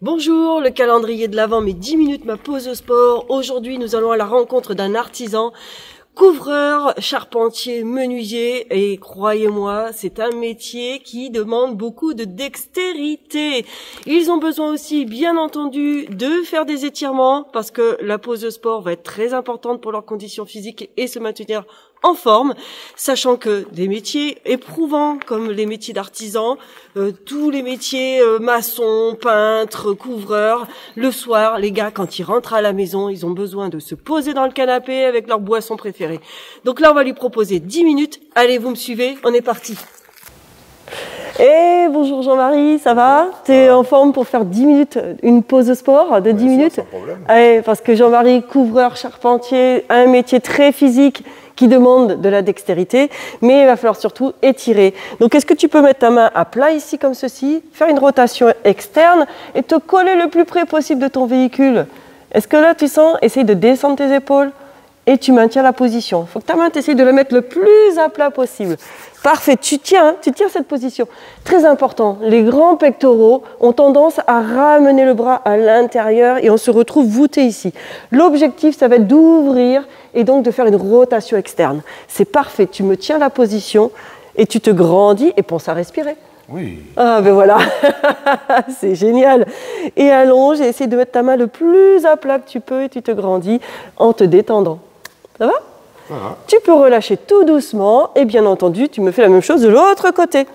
Bonjour, le calendrier de l'Avent, mes 10 minutes, ma pause au sport. Aujourd'hui, nous allons à la rencontre d'un artisan, couvreur, charpentier, menuisier, et croyez-moi, c'est un métier qui demande beaucoup de dextérité. Ils ont besoin aussi, bien entendu, de faire des étirements, parce que la pause de sport va être très importante pour leur condition physique et se maintenir en forme, sachant que des métiers éprouvants comme les métiers d'artisan, tous les métiers maçons, peintres, couvreurs, le soir, les gars, quand ils rentrent à la maison, ils ont besoin de se poser dans le canapé avec leur boisson préférée. Donc là, on va lui proposer 10 minutes. Allez, vous me suivez, on est parti. Eh, bonjour Jean-Marie, ça va? T'es en forme pour faire 10 minutes, une pause de sport de 10 minutes? Sans problème. Allez, parce que Jean-Marie, couvreur, charpentier, un métier très physique qui demande de la dextérité, mais il va falloir surtout étirer. Donc, est-ce que tu peux mettre ta main à plat ici comme ceci, faire une rotation externe et te coller le plus près possible de ton véhicule? Est-ce que là, tu sens, essaye de descendre tes épaules et tu maintiens la position. Il faut que ta main, tu essayes de la mettre le plus à plat possible. Parfait, tu tiens cette position. Très important, les grands pectoraux ont tendance à ramener le bras à l'intérieur et on se retrouve voûté ici. L'objectif, ça va être d'ouvrir et donc de faire une rotation externe. C'est parfait, tu me tiens la position et tu te grandis et pense à respirer. Oui. Ah ben voilà, c'est génial. Et allonge et essaie de mettre ta main le plus à plat que tu peux et tu te grandis en te détendant. Ça va? Voilà. Tu peux relâcher tout doucement et bien entendu, tu me fais la même chose de l'autre côté.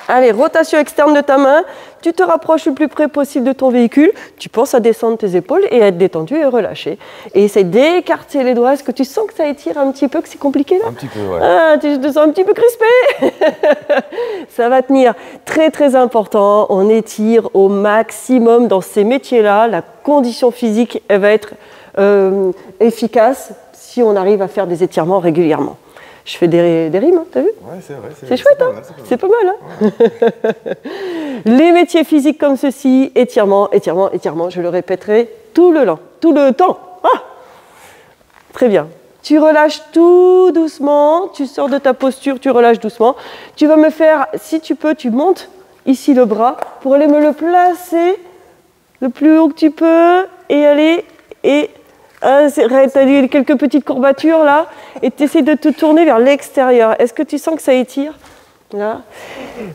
Allez, rotation externe de ta main, tu te rapproches le plus près possible de ton véhicule, tu penses à descendre tes épaules et à être détendu et relâché. Et essaie d'écarter les doigts. Est-ce que tu sens que ça étire un petit peu, que c'est compliqué là? Un petit peu, ouais. Ah, tu te sens un petit peu crispé. Ça va tenir. Très très important, on étire au maximum dans ces métiers-là. La condition physique, elle va être efficace si on arrive à faire des étirements régulièrement. Je fais des rimes, t'as vu? Ouais, c'est vrai. C'est chouette, hein? C'est pas mal, hein? Ouais. Les métiers physiques comme ceci, étirement, étirement, étirement, je le répéterai tout le temps. Ah! Très bien. Tu relâches tout doucement, tu sors de ta posture, tu relâches doucement. Tu vas me faire, si tu peux, tu montes ici le bras pour aller me le placer le plus haut que tu peux et aller et... tu as quelques petites courbatures là et tu essaies de te tourner vers l'extérieur. Est-ce que tu sens que ça étire là?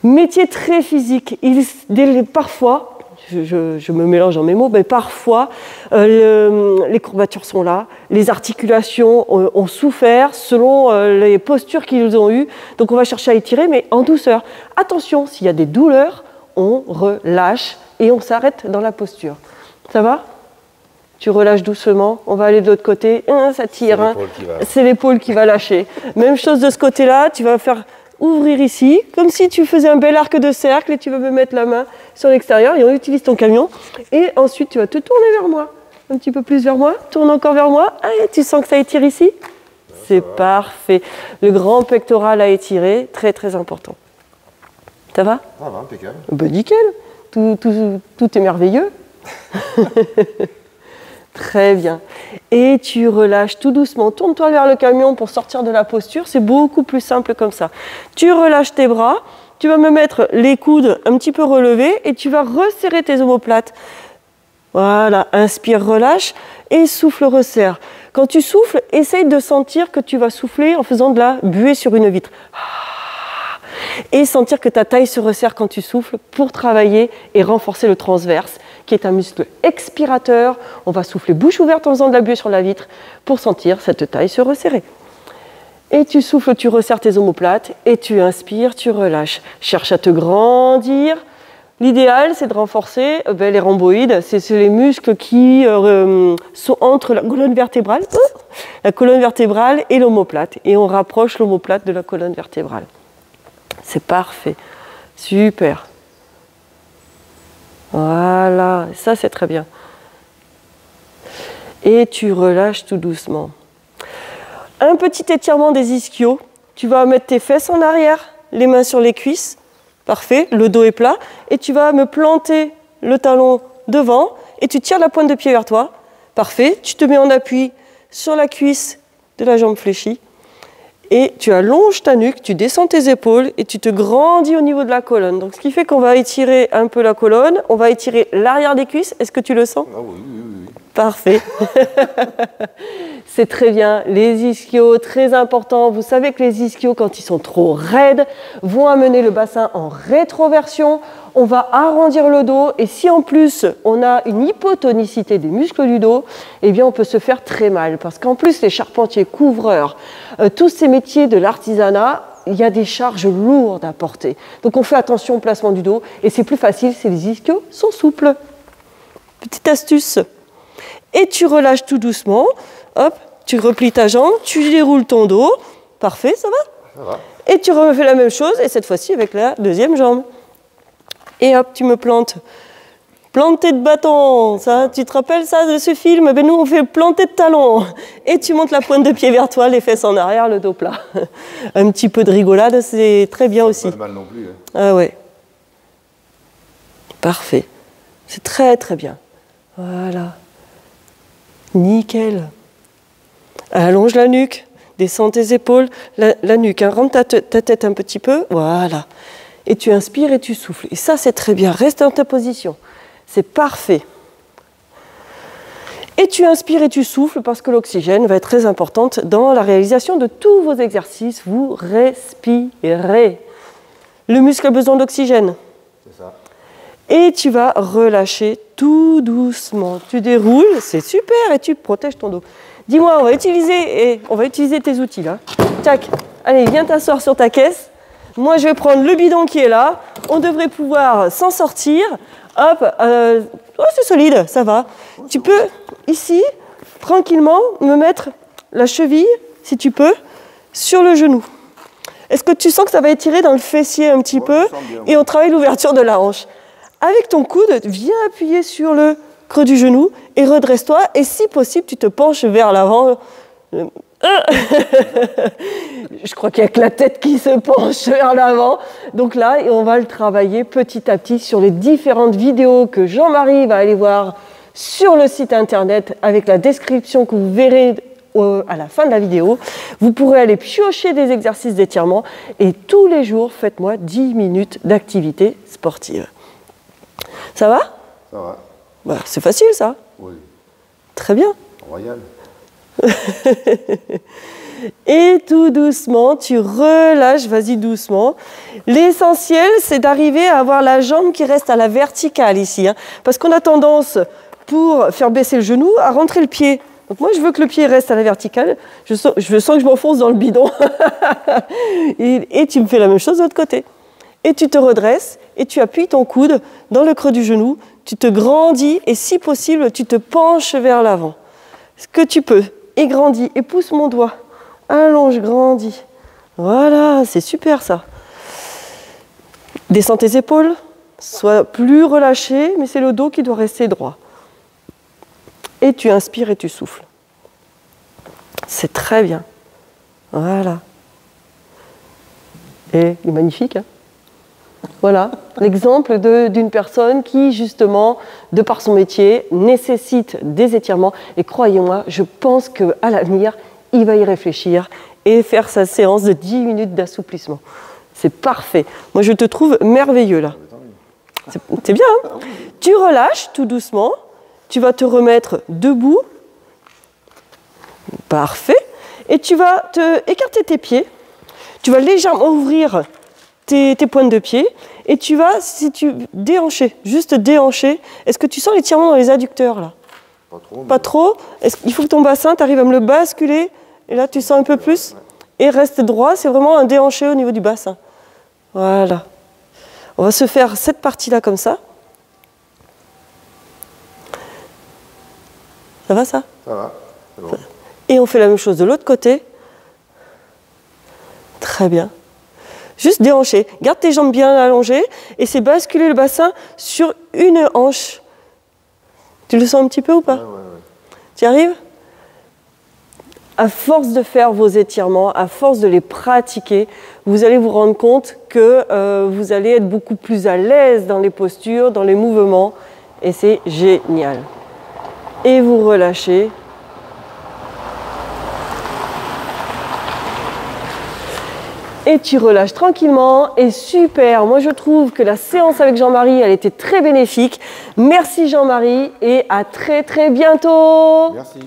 Métier très physique. Parfois, je me mélange dans mes mots, mais parfois les courbatures sont là, les articulations ont souffert selon les postures qu'ils ont eues. Donc on va chercher à étirer, mais en douceur. Attention, s'il y a des douleurs, on relâche et on s'arrête dans la posture. Ça va? Tu relâches doucement, on va aller de l'autre côté, ça tire, c'est l'épaule qui va lâcher. Même chose de ce côté-là, tu vas faire ouvrir ici, comme si tu faisais un bel arc de cercle et tu vas me mettre la main sur l'extérieur et on utilise ton camion. Et ensuite, tu vas te tourner vers moi, un petit peu plus vers moi, tourne encore vers moi. Allez, tu sens que ça étire ici? C'est parfait. Le grand pectoral à étirer, très très important. Ça va? Ça va, impeccable. Ben, nickel, tout est merveilleux. Très bien. Et tu relâches tout doucement. Tourne-toi vers le camion pour sortir de la posture. C'est beaucoup plus simple comme ça. Tu relâches tes bras. Tu vas me mettre les coudes un petit peu relevés et tu vas resserrer tes omoplates. Voilà. Inspire, relâche et souffle, resserre. Quand tu souffles, essaye de sentir que tu vas souffler en faisant de la buée sur une vitre. Et sentir que ta taille se resserre quand tu souffles pour travailler et renforcer le transverse, qui est un muscle expirateur. On va souffler bouche ouverte en faisant de la buée sur la vitre pour sentir cette taille se resserrer. Et tu souffles, tu resserres tes omoplates et tu inspires, tu relâches. Cherche à te grandir. L'idéal, c'est de renforcer les rhomboïdes. C'est les muscles qui sont entre la colonne vertébrale et l'omoplate. Et on rapproche l'omoplate de la colonne vertébrale. C'est parfait. Super. Voilà, ça c'est très bien. Et tu relâches tout doucement. Un petit étirement des ischios. Tu vas mettre tes fesses en arrière, les mains sur les cuisses. Parfait, le dos est plat. Et tu vas me planter le talon devant et tu tires la pointe de pied vers toi. Parfait, tu te mets en appui sur la cuisse de la jambe fléchie. Et tu allonges ta nuque, tu descends tes épaules et tu te grandis au niveau de la colonne. Donc, ce qui fait qu'on va étirer un peu la colonne, on va étirer l'arrière des cuisses. Est-ce que tu le sens? Ah oui, oui, oui. Parfait. C'est très bien. Les ischios, très important. Vous savez que les ischios, quand ils sont trop raides, vont amener le bassin en rétroversion. On va arrondir le dos. Et si en plus, on a une hypotonicité des muscles du dos, eh bien, on peut se faire très mal. Parce qu'en plus, les charpentiers, couvreurs, tous ces métiers de l'artisanat, il y a des charges lourdes à porter. Donc, on fait attention au placement du dos. Et c'est plus facile si les ischios sont souples. Petite astuce. Et tu relâches tout doucement. Hop, tu replies ta jambe, tu déroules ton dos. Parfait, ça va? Ça va. Et tu refais la même chose, et cette fois-ci avec la deuxième jambe. Et hop, tu me plantes. Planter de bâton, ça, tu te rappelles ça de ce film? Ben nous, on fait planter de talon. Et tu montes la pointe de pied vers toi, les fesses en arrière, le dos plat. Un petit peu de rigolade, c'est très bien aussi. Pas de mal non plus. Hein. Ah ouais. Parfait. C'est très très bien. Voilà. Nickel. Allonge la nuque, descends tes épaules, la nuque, hein, rentre ta tête un petit peu, voilà. Et tu inspires et tu souffles. Et ça, c'est très bien. Reste dans ta position. C'est parfait. Et tu inspires et tu souffles parce que l'oxygène va être très importante dans la réalisation de tous vos exercices. Vous respirez. Le muscle a besoin d'oxygène. C'est ça. Et tu vas relâcher tout doucement. Tu déroules, c'est super, et tu protèges ton dos. Dis-moi, on va utiliser tes outils là. Tac, allez, viens t'asseoir sur ta caisse. Moi, je vais prendre le bidon qui est là. On devrait pouvoir s'en sortir. Hop, oh, c'est solide, ça va. Tu peux, ici, tranquillement, me mettre la cheville, si tu peux, sur le genou. Est-ce que tu sens que ça va étirer dans le fessier un petit peu? Et on travaille l'ouverture de la hanche. Avec ton coude, viens appuyer sur le creux du genou et redresse-toi. Et si possible, tu te penches vers l'avant. Je crois qu'il n'y a que la tête qui se penche vers l'avant. Donc là, on va le travailler petit à petit sur les différentes vidéos que Jean-Marie va aller voir sur le site internet avec la description que vous verrez à la fin de la vidéo. Vous pourrez aller piocher des exercices d'étirement et tous les jours, faites-moi 10 minutes d'activité sportive. Ça va? Ça va. Bah, c'est facile ça. Oui. Très bien. Royal. Et tout doucement, tu relâches, vas-y doucement. L'essentiel, c'est d'arriver à avoir la jambe qui reste à la verticale ici. Hein, parce qu'on a tendance, pour faire baisser le genou, à rentrer le pied. Donc moi, je veux que le pied reste à la verticale. Je sens que je m'enfonce dans le bidon. et tu me fais la même chose de l'autre côté. Et tu te redresses et tu appuies ton coude dans le creux du genou. Tu te grandis et si possible, tu te penches vers l'avant. Ce que tu peux. Et grandis. Et pousse mon doigt. Allonge, grandis. Voilà, c'est super ça. Descends tes épaules. Sois plus relâché, mais c'est le dos qui doit rester droit. Et tu inspires et tu souffles. C'est très bien. Voilà. Et il est magnifique, hein? Voilà, l'exemple d'une personne qui, justement, de par son métier, nécessite des étirements. Et croyez-moi, je pense qu'à l'avenir, il va y réfléchir et faire sa séance de 10 minutes d'assouplissement. C'est parfait. Moi, je te trouve merveilleux, là. C'est bien, hein? Tu relâches tout doucement. Tu vas te remettre debout. Parfait. Et tu vas écarter tes pieds. Tu vas légèrement ouvrir tes pointes de pied et tu vas, déhancher, juste déhancher. Est-ce que tu sens l'étirement dans les adducteurs là? Pas trop. Pas trop. Il faut que ton bassin, tu arrives à me le basculer et là tu sens un peu plus et reste droit. C'est vraiment un déhanché au niveau du bassin. Voilà. On va se faire cette partie-là comme ça. Ça va ça? Ça va. C'est bon. Et on fait la même chose de l'autre côté. Très bien. Juste déhancher. Garde tes jambes bien allongées et c'est basculer le bassin sur une hanche. Tu le sens un petit peu ou pas? Ouais. Tu y arrives? À force de faire vos étirements, à force de les pratiquer, vous allez vous rendre compte que vous allez être beaucoup plus à l'aise dans les postures, dans les mouvements et c'est génial. Et vous relâchez. Et tu relâches tranquillement. Et super, moi je trouve que la séance avec Jean-Marie, elle était très bénéfique. Merci Jean-Marie et à très très bientôt. Merci.